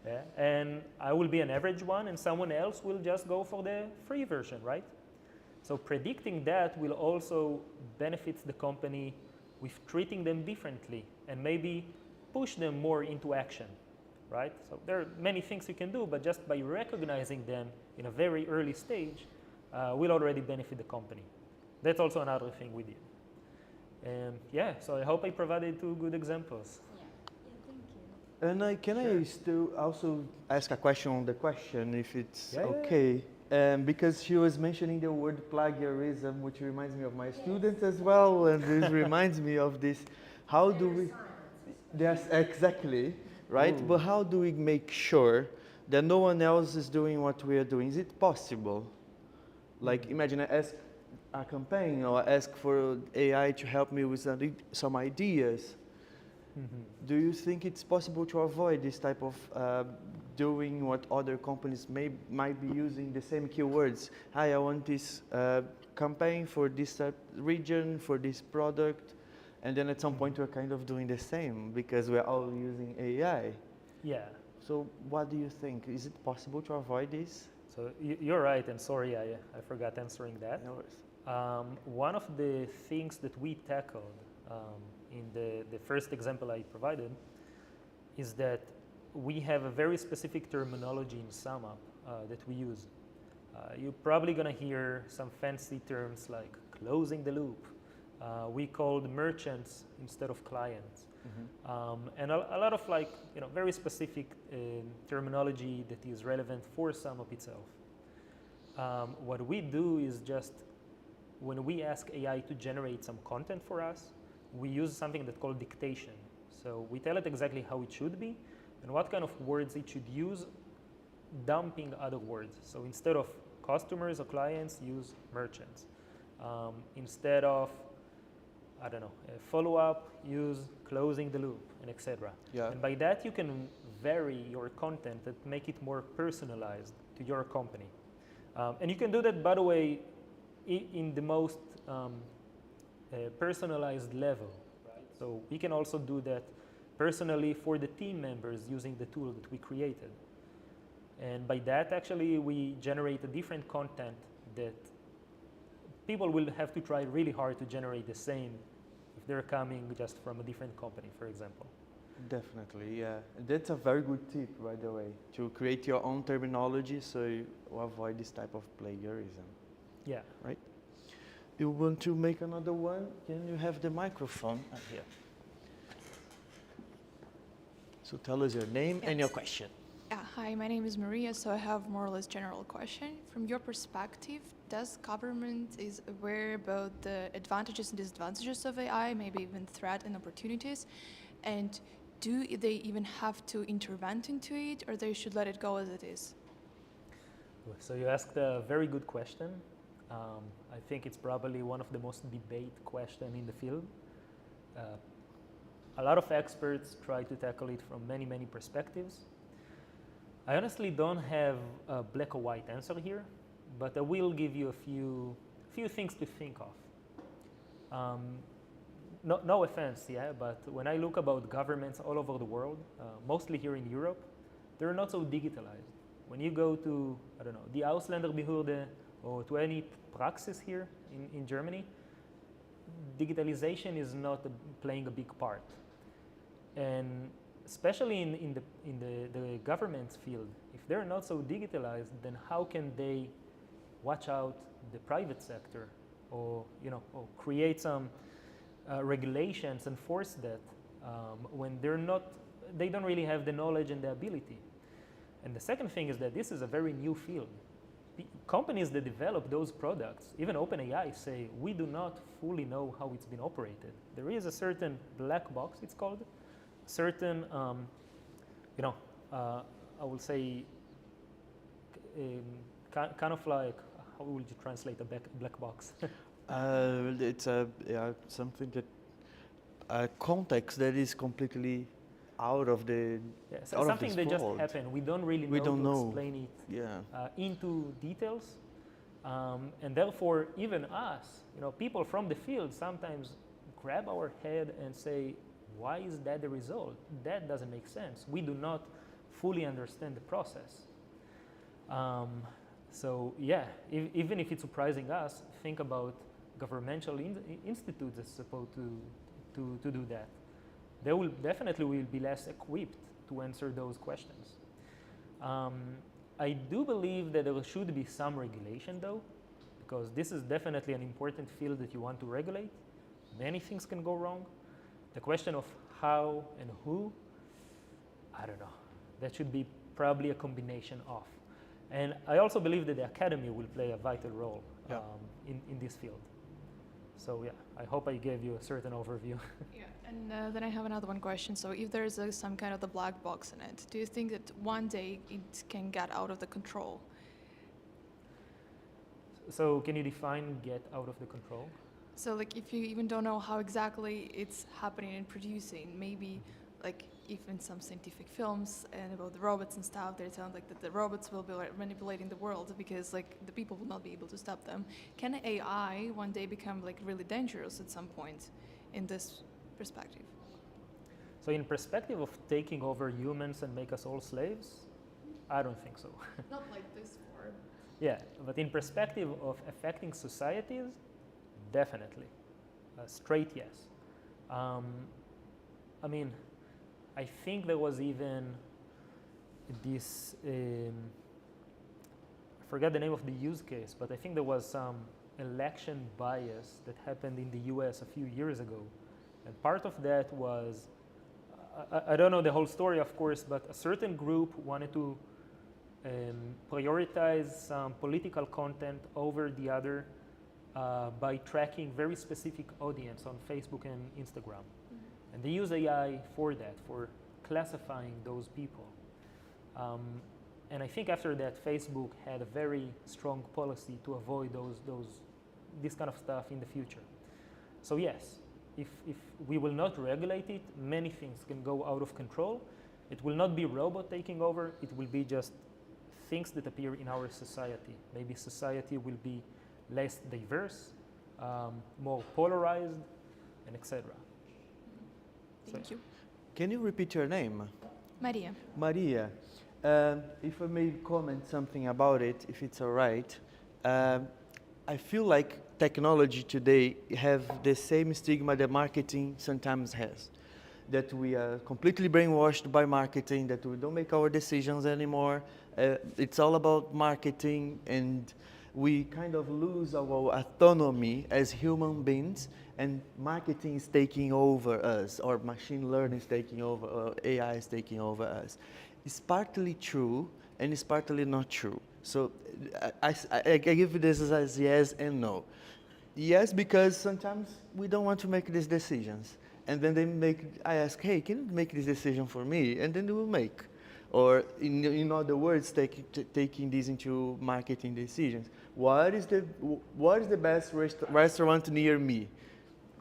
Yeah, and I will be an average one, and someone else will just go for the free version, right? So predicting that will also benefit the company with treating them differently and maybe push them more into action, right? So there are many things you can do, but just by recognizing them in a very early stage will already benefit the company. That's also another thing we did. And yeah, so I hope I provided 2 good examples. And can I still also ask a question on the question, if it's Yeah. okay? Because she was mentioning the word plagiarism, which reminds me of my students as well, and this reminds me of this. How do we? Yes, exactly, right? Ooh. But how do we make sure that no one else is doing what we are doing. Is it possible? Like, imagine I ask a campaign or ask for AI to help me with some ideas. Do you think it's possible to avoid this type of doing what other companies might be using the same keywords? Hi, I want this campaign for this region, for this product. And then at some point we're kind of doing the same because we're all using AI. Yeah. So what do you think? Is it possible to avoid this? So you're right, and sorry I forgot answering that. No worries. One of the things that we tackled in the first example I provided is that we have a very specific terminology in SumUp that we use. You're probably going to hear some fancy terms like closing the loop. We called merchants instead of clients. And a lot of very specific terminology that is relevant for SumUp itself. What we do is just, when we ask AI to generate some content for us, we use something that's called dictation. So we tell it exactly how it should be and what kind of words it should use, dumping other words. So instead of customers or clients, use merchants. Instead of, I don't know, a follow-up, use closing the loop, and etc. Yeah. And by that, you can vary your content and make it more personalized to your company. And you can do that, by the way, in the most personalized level. Right? So we can also do that personally for the team members using the tool that we created. And by that, actually, we generate a different content that people will have to try really hard to generate the same if they're coming just from a different company, for example. Definitely, yeah. That's a very good tip, by the way, to create your own terminology so you avoid this type of plagiarism. Yeah. Right? You want to make another one? Can you have the microphone here? So tell us your name and your question. Hi, my name is Maria, so I have more or less general question. From your perspective, does government is aware about the advantages and disadvantages of AI, maybe even threat and opportunities? And do they even have to intervene into it, or they should let it go as it is? So you asked a very good question. I think it's probably one of the most debated questions in the field. A lot of experts try to tackle it from many, many perspectives. I honestly don't have a black or white answer here, but I will give you a few things to think of. No offense, yeah, but when I look about governments all over the world, mostly here in Europe, they're not so digitalized. When you go to, I don't know, the Ausländerbehörde or to any praxis here in Germany, digitalization is not playing a big part. And especially in the government field, if they're not so digitalized, then how can they watch out the private sector or create some regulations and force that when they don't really have the knowledge and the ability. And the second thing is that this is a very new field. Companies that develop those products, even OpenAI, say we do not fully know how it's been operated. There is a certain black box, it's called, certain, I will say, kind of like, how would you translate a black box? It's something that a context that is completely out of the out something of that just world. happened. We don't really know explain it into details, and therefore even us, people from the field sometimes grab our head and say, why is that the result? That doesn't make sense. We do not fully understand the process. So yeah, even if it's surprising us, think about governmental institutes that's supposed to do that. They will definitely be less equipped to answer those questions. I do believe that there should be some regulation though, because this is definitely an important field that you want to regulate. Many things can go wrong. The question of how and who, I don't know. That should be probably a combination of. And I also believe that the academy will play a vital role in this field. So yeah, I hope I gave you a certain overview. Yeah, and then I have another one question. So if there's some kind of the black box in it, do you think that one day it can get out of the control? So can you define get out of the control? So like if you even don't know how exactly it's happening and producing, maybe like if in some scientific films and about the robots and stuff, they sound like that the robots will be like manipulating the world because like the people will not be able to stop them. Can AI one day become like really dangerous at some point in this perspective? So in perspective of taking over humans and make us all slaves, I don't think so. Not like this for. Yeah, but in perspective of affecting societies, definitely. Straight yes. I mean, I think there was even this, I forget the name of the use case, but I think there was some election bias that happened in the US a few years ago. And part of that was, I don't know the whole story, of course, but a certain group wanted to prioritize some political content over the other by tracking very specific audience on Facebook and Instagram. And they use AI for that, for classifying those people. And I think after that, Facebook had a very strong policy to avoid this kind of stuff in the future. So yes, if we will not regulate it, many things can go out of control. It will not be robot taking over, it will be just things that appear in our society. Maybe society will be less diverse, more polarized, and etc. Thank you. Can you repeat your name? Maria. Maria, if I may comment something about it, if it's all right. I feel like technology today have the same stigma that marketing sometimes has. That we are completely brainwashed by marketing, that we don't make our decisions anymore. It's all about marketing, and we kind of lose our autonomy as human beings, and marketing is taking over us, or machine learning is taking over, or AI is taking over us. It's partly true, and it's partly not true. So I give this as yes and no. Yes, because sometimes we don't want to make these decisions. And then I ask, hey, can you make this decision for me? And then they will make. Or in other words, taking these into marketing decisions. What is the best restaurant near me?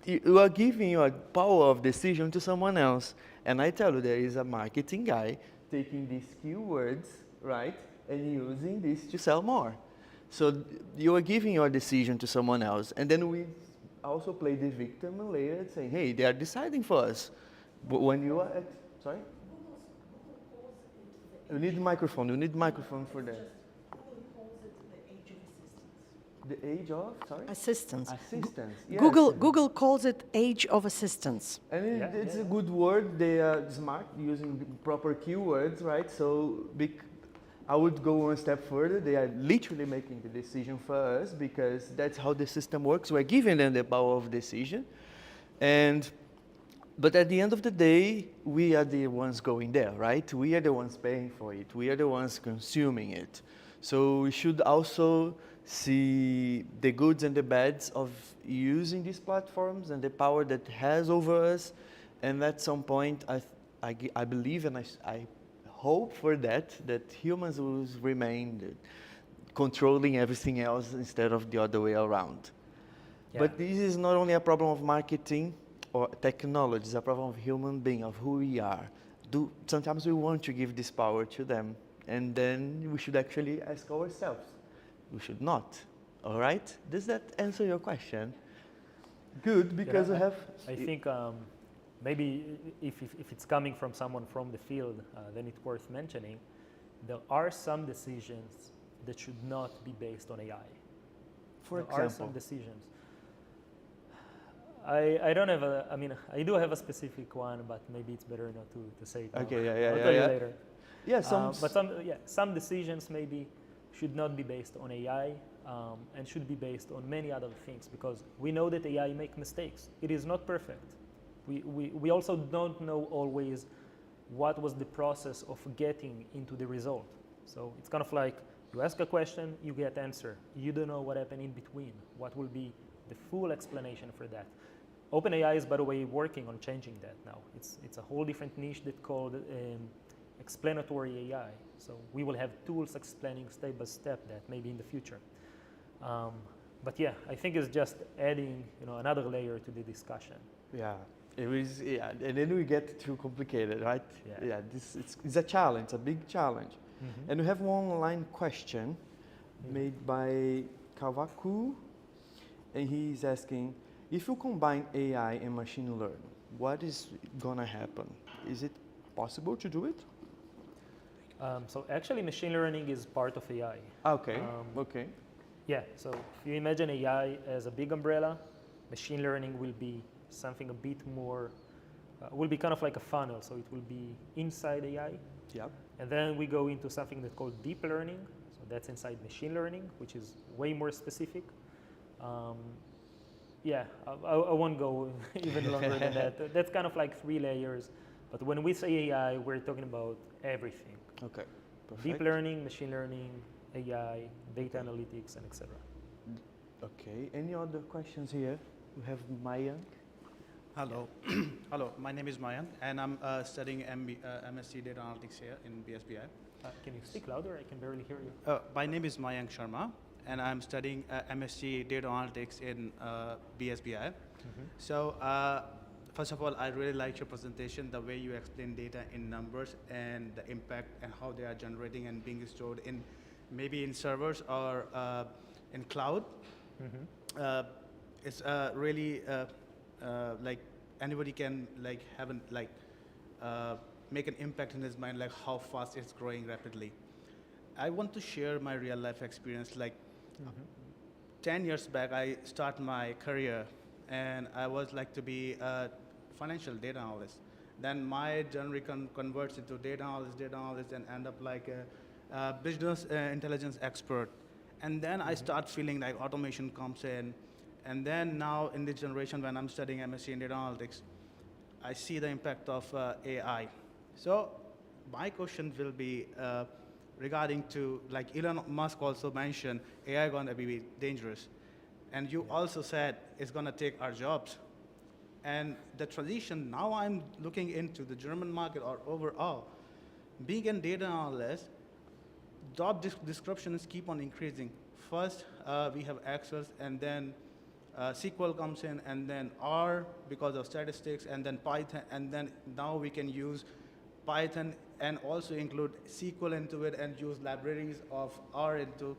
You are giving your power of decision to someone else. And I tell you, there is a marketing guy taking these keywords, right, and using this to sell more. So you are giving your decision to someone else. And then we also play the victim layer, saying, hey, they are deciding for us. But when you are at, sorry? You need microphone. You need microphone for that. The age of, sorry? Assistance. Assistance. Yes. Google calls it age of assistance. And it's a good word. They are smart, using the proper keywords, right? So I would go one step further. They are literally making the decision for us because that's how the system works. We're giving them the power of decision. But at the end of the day, we are the ones going there, right? We are the ones paying for it. We are the ones consuming it. So we should also see the goods and the bads of using these platforms and the power that has over us. And at some point, I believe and I hope for that humans will remain controlling everything else instead of the other way around. Yeah. But this is not only a problem of marketing or technology, it's a problem of human being, of who we are. Sometimes we want to give this power to them, and then we should actually ask ourselves. We should not, all right? Does that answer your question? Good, because we have... I think maybe if it's coming from someone from the field, then it's worth mentioning. There are some decisions that should not be based on AI. For there example? are some decisions. I don't have I do have a specific one, but maybe it's better not to say it now. Okay, I'll tell you later. Yeah, some decisions maybe should not be based on AI and should be based on many other things, because we know that AI make mistakes. It is not perfect. We also don't know always what was the process of getting into the result. So it's kind of like you ask a question, you get answer. You don't know what happened in between, what will be the full explanation for that. OpenAI is, by the way, working on changing that now. It's a whole different niche that's called explanatory AI. So we will have tools explaining step by step that maybe in the future. But yeah, I think it's just adding another layer to the discussion. Yeah, it is. Yeah, and then we get too complicated, right? Yeah. It's a challenge, a big challenge. Mm-hmm. And we have one online question made by Kavaku, and he's asking, if you combine AI and machine learning, what is gonna happen? Is it possible to do it? So actually, machine learning is part of AI. Okay. Okay. Yeah, so if you imagine AI as a big umbrella, machine learning will be something a bit more, will be kind of like a funnel. So it will be inside AI. Yep. And then we go into something that's called deep learning. So that's inside machine learning, which is way more specific. Yeah, I won't go even longer than that. That's kind of like 3 layers. But when we say AI, we're talking about everything. Okay. Perfect. Deep learning, machine learning, AI, data analytics, and etc. Okay. Any other questions here? We have Mayank. Hello. Hello, my name is Mayank, and I'm studying MSc Data Analytics here in BSBI. Can you speak louder? I can barely hear you. My name is Mayank Sharma, and I'm studying MSc Data Analytics in BSBI. Mm-hmm. So, first of all, I really like your presentation, the way you explain data in numbers and the impact and how they are generating and being stored in maybe in servers or in cloud. Mm-hmm. It's really like anybody can like have an make an impact in his mind, like how fast it's growing rapidly. I want to share my real life experience. Like 10 years back, I start my career, and I was like to be a financial data analyst. Then my journey converts into data analyst, and end up like a business intelligence expert. And then I start feeling like automation comes in. And then now in this generation, when I'm studying MSc in data analytics, I see the impact of AI. So my question will be regarding to, like Elon Musk also mentioned, AI gonna be dangerous. And you also said it's gonna take our jobs. And the transition, now I'm looking into the German market or overall, being a data analyst, job descriptions keep on increasing. First, we have Excel, and then SQL comes in, and then R because of statistics, and then Python, and then now we can use Python and also include SQL into it and use libraries of R into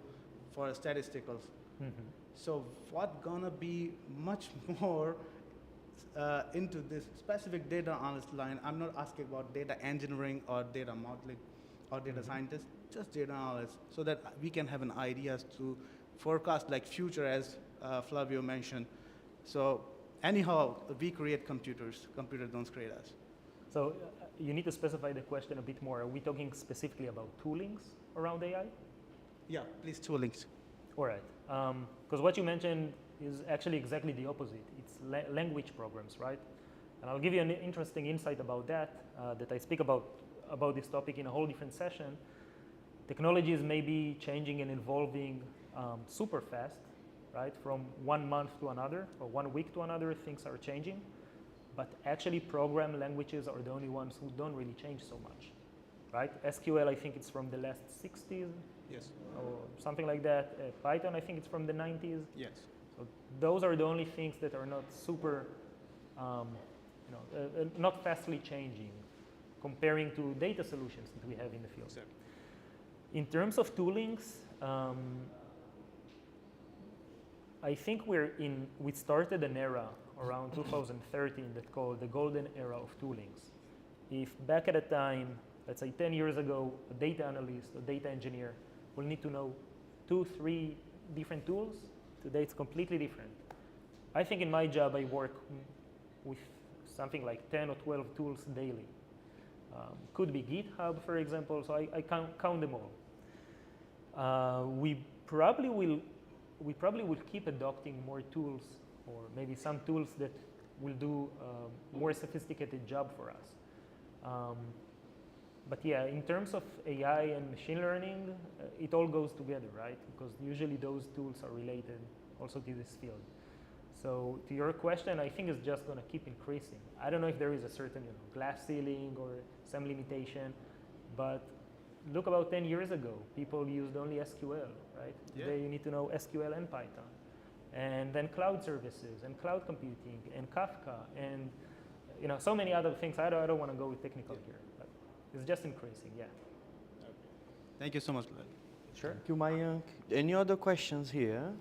for statisticals. Mm-hmm. So what gonna be much more into this specific data analyst line? I'm not asking about data engineering or data modeling or data scientist, just data analysts, so that we can have an idea to forecast like future, as Flavio mentioned. So anyhow, we create computers. Computers don't create us. So you need to specify the question a bit more. Are we talking specifically about toolings around AI? Yeah, please, two links. All right. Because what you mentioned is actually exactly the opposite. It's language programs, right? And I'll give you an interesting insight about that, that I speak about this topic in a whole different session. Technologies may be changing and evolving super fast, right? From 1 month to another, or 1 week to another, things are changing. But actually, program languages are the only ones who don't really change so much, right? SQL, I think it's from the last 60s. Yes. Or something like that. Python, I think it's from the 90s. Yes. So those are the only things that are not super, not fastly changing, comparing to data solutions that we have in the field. Exactly. In terms of toolings, I think we started an era around 2013 that called the golden era of toolings. If back at a time, let's say 10 years ago, a data analyst, a data engineer will need to know 2-3 different tools, today it's completely different. I think in my job, I work with something like 10 or 12 tools daily. Could be GitHub, for example, so I count them all. We probably will keep adopting more tools, or maybe some tools that will do a more sophisticated job for us. But yeah, in terms of AI and machine learning, it all goes together, right? Because usually those tools are related also to this field. So to your question, I think it's just going to keep increasing. I don't know if there is a certain glass ceiling or some limitation, but look about 10 years ago, people used only SQL, right? Yeah. Today you need to know SQL and Python. And then cloud services and cloud computing and Kafka and so many other things. I don't want to go with technical here, but it's just increasing, yeah. Thank you so much, Liad. Sure. Thank you, Mayank. Any other questions here?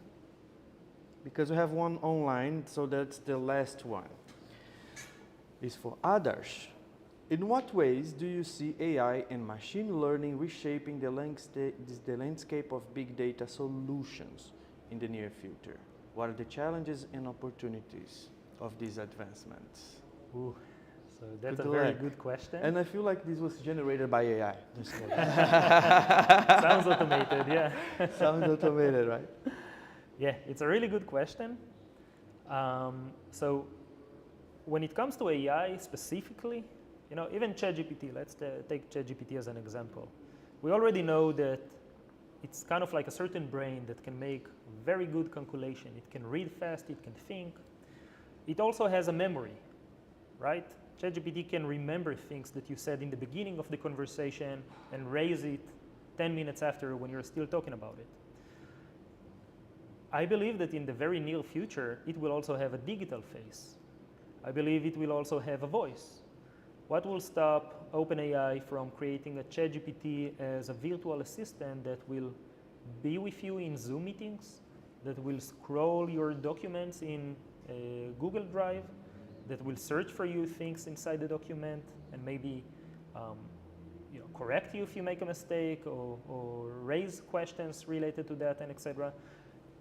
Because we have one online, so that's the last one. It's for Adarsh. In what ways do you see AI and machine learning reshaping the landscape of big data solutions in the near future? What are the challenges and opportunities of these advancements? Ooh, so that's Good a very luck. good question. And I feel like this was generated by AI. Just kidding. Sounds automated, yeah. Sounds automated, right? Yeah, it's a really good question. So when it comes to AI specifically, even ChatGPT, let's take ChatGPT as an example. We already know that it's kind of like a certain brain that can make very good calculation. It can read fast, it can think. It also has a memory, right? ChatGPT can remember things that you said in the beginning of the conversation and raise it 10 minutes after when you're still talking about it. I believe that in the very near future, it will also have a digital face. I believe it will also have a voice. What will stop OpenAI from creating a ChatGPT as a virtual assistant that will be with you in Zoom meetings, that will scroll your documents in Google Drive, that will search for you things inside the document and maybe correct you if you make a mistake or raise questions related to that and etc.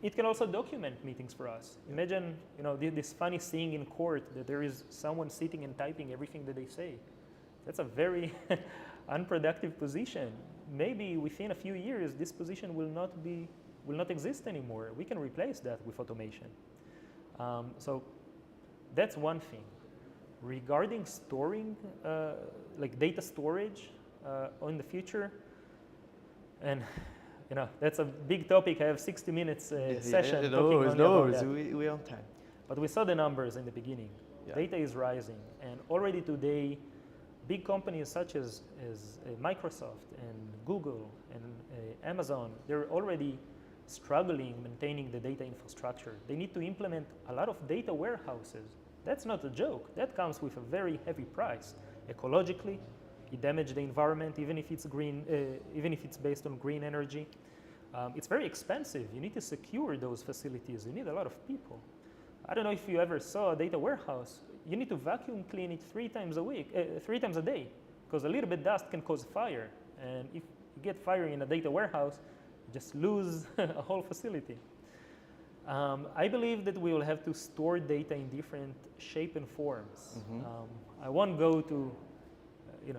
It can also document meetings for us. Imagine, this funny thing in court that there is someone sitting and typing everything that they say. That's a very unproductive position. Maybe within a few years, this position will not exist anymore. We can replace that with automation. So that's one thing. Regarding storing, like data storage in the future, and that's a big topic. I have 60 minutes session talking only about that. We're on time. But we saw the numbers in the beginning. Yeah. Data is rising, and already today, big companies such as Microsoft and Google and Amazon, they're already struggling maintaining the data infrastructure. They need to implement a lot of data warehouses. That's not a joke. That comes with a very heavy price. Ecologically, it damages the environment, even if it's green, even if it's based on green energy. It's very expensive. You need to secure those facilities. You need a lot of people. I don't know if you ever saw a data warehouse. You need to vacuum clean it 3 times a day, because a little bit dust can cause fire. And if you get fire in a data warehouse, you just lose a whole facility. I believe that we will have to store data in different shape and forms. I won't go to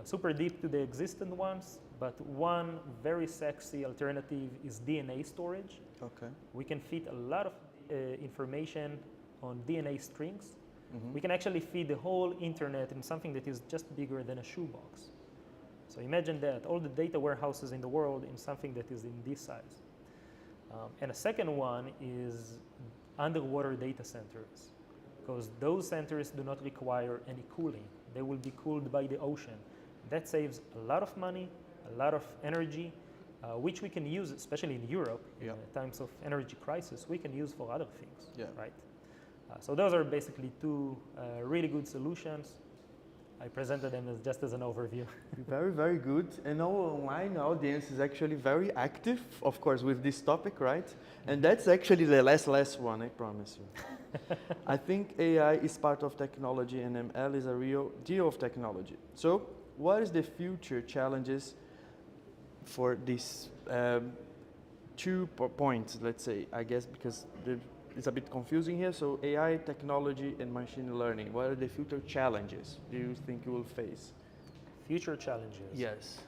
super deep to the existing ones, but one very sexy alternative is DNA storage. Okay. We can fit a lot of information on DNA strings. We can actually feed the whole internet in something that is just bigger than a shoebox. So imagine that, all the data warehouses in the world in something that is in this size. And a second one is underwater data centers, because those centers do not require any cooling. They will be cooled by the ocean. That saves a lot of money, a lot of energy, which we can use, especially in Europe, in times of energy crisis, we can use for other things, right? So those are basically 2 really good solutions. I presented them just as an overview. Very, very good. And our online audience is actually very active, of course, with this topic, right? And that's actually the last one, I promise you. I think AI is part of technology and ML is a real deal of technology. So what is the future challenges for these 2 points, let's say, I guess, because it's a bit confusing here. So AI, technology, and machine learning. What are the future challenges do you think you will face? Future challenges? Yes.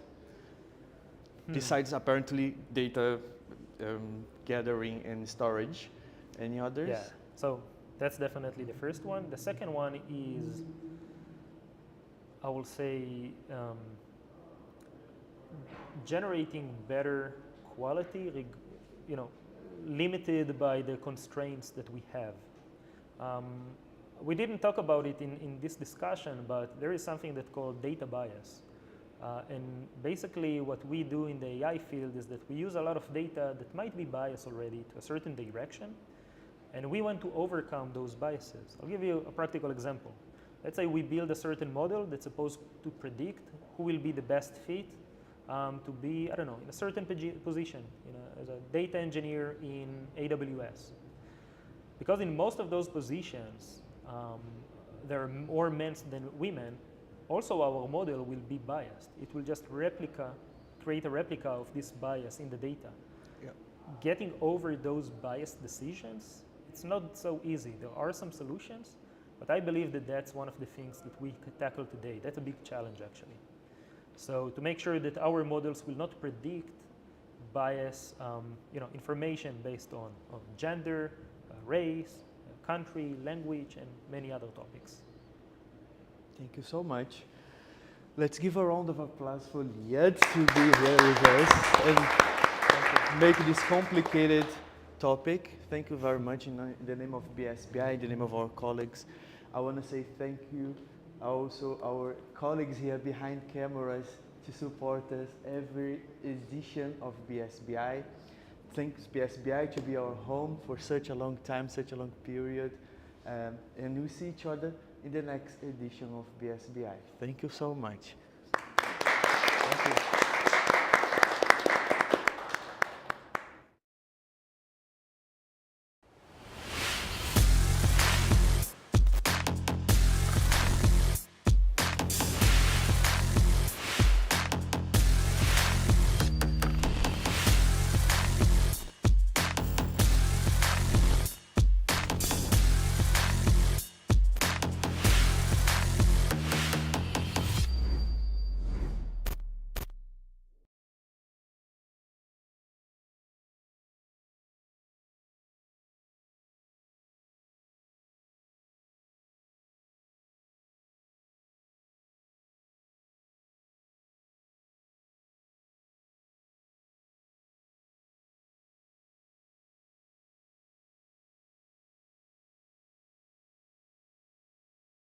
Besides apparently data gathering and storage, any others? Yeah, so that's definitely the first one. The second one is, I will say, generating better quality, limited by the constraints that we have. We didn't talk about it in this discussion, but there is something that's called data bias. And basically what we do in the AI field is that we use a lot of data that might be biased already to a certain direction, and we want to overcome those biases. I'll give you a practical example. Let's say we build a certain model that's supposed to predict who will be the best fit to be, I don't know, in a certain position, as a data engineer in AWS. Because in most of those positions, there are more men than women, also our model will be biased. It will just create a replica of this bias in the data. Yeah. Getting over those biased decisions, it's not so easy. There are some solutions, but I believe that that's one of the things that we could tackle today. That's a big challenge, actually. So to make sure that our models will not predict bias, information based on gender, race, country, language, and many other topics. Thank you so much. Let's give a round of applause for Liad to be here with us and make this complicated topic. Thank you very much in the name of BSBI, in the name of our colleagues. I want to say thank you also our colleagues here behind cameras to support us every edition of BSBI. Thanks BSBI to be our home for such a long time, such a long period. And we'll see each other in the next edition of BSBI. Thank you so much.